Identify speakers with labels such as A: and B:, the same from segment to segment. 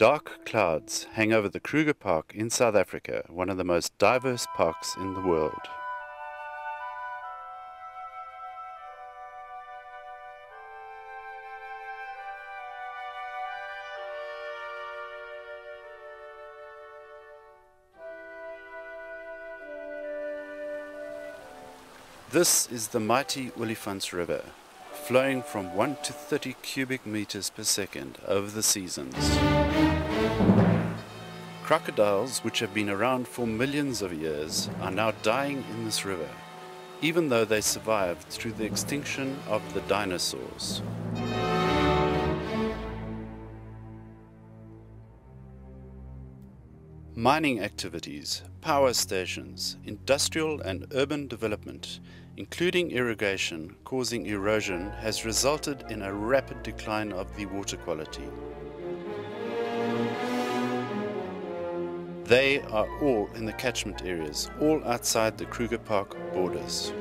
A: Dark clouds hang over the Kruger Park in South Africa, one of the most diverse parks in the world. This is the mighty Olifants River, flowing from 1 to 30 cubic meters per second over the seasons. Crocodiles, which have been around for millions of years, are now dying in this river, even though they survived through the extinction of the dinosaurs. Mining activities, power stations, industrial and urban development, including irrigation causing erosion, has resulted in a rapid decline of the water quality. They are all in the catchment areas, all outside the Kruger Park borders.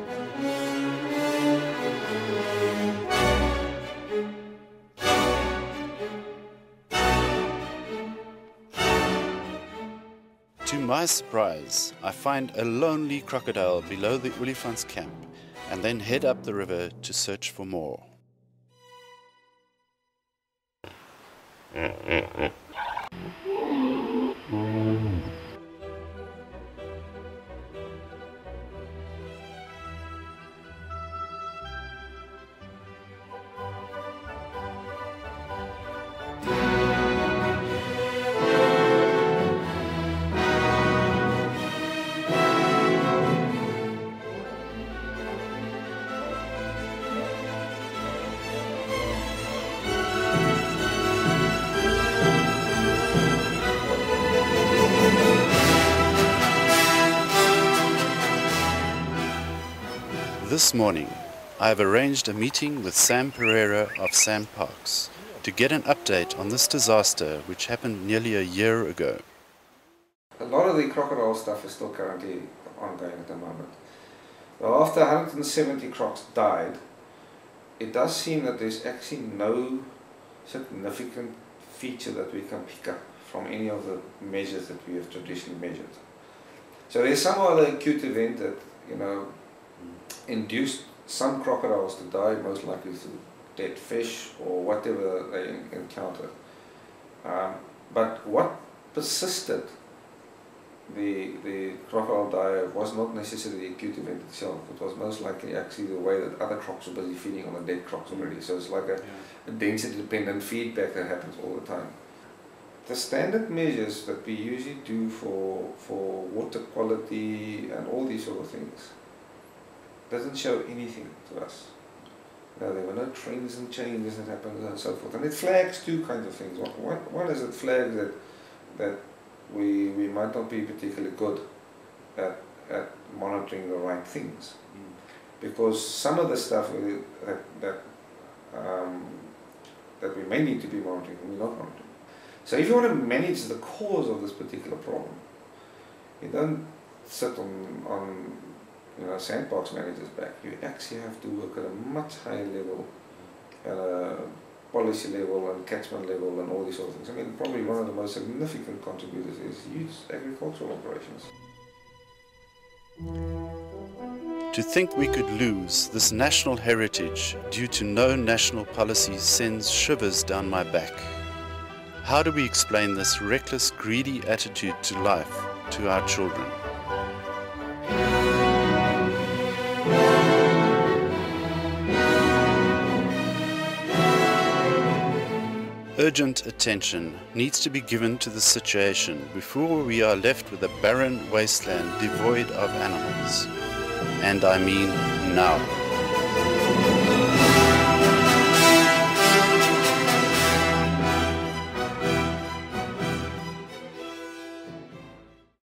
A: To my surprise, I find a lonely crocodile below the Olifants camp and then head up the river to search for more. This morning, I have arranged a meeting with Sam Pereira of Sam Parks to get an update on this disaster which happened nearly a year ago.
B: A lot of the crocodile stuff is still currently ongoing at the moment. Well, after 170 crocs died, it does seem that there's actually no significant feature that we can pick up from any of the measures that we have traditionally measured. So there's some other acute event that, induced some crocodiles to die, most likely through dead fish or whatever they encountered. But what persisted the crocodile die was not necessarily the acute event itself. It was most likely actually the way that other crocs were busy feeding on the dead crocs already. So it's like a density dependent feedback that happens all the time. The standard measures that we usually do for water quality and all these sort of things doesn't show anything to us. There were no trends and changes that happened and so forth. And it flags two kinds of things. One is it flags that we might not be particularly good at monitoring the right things. Because some of the stuff that we may need to be monitoring, we're not monitoring. So if you want to manage the cause of this particular problem, you don't sit on sandbox managers back. You actually have to work at a much higher level, at a policy level and catchment level and all these sort of things. I mean, probably one of the most significant contributors is huge agricultural operations.
A: To think we could lose this national heritage due to no national policy sends shivers down my back. How do we explain this reckless, greedy attitude to life to our children? Urgent attention needs to be given to the situation before we are left with a barren wasteland devoid of animals. And I mean now.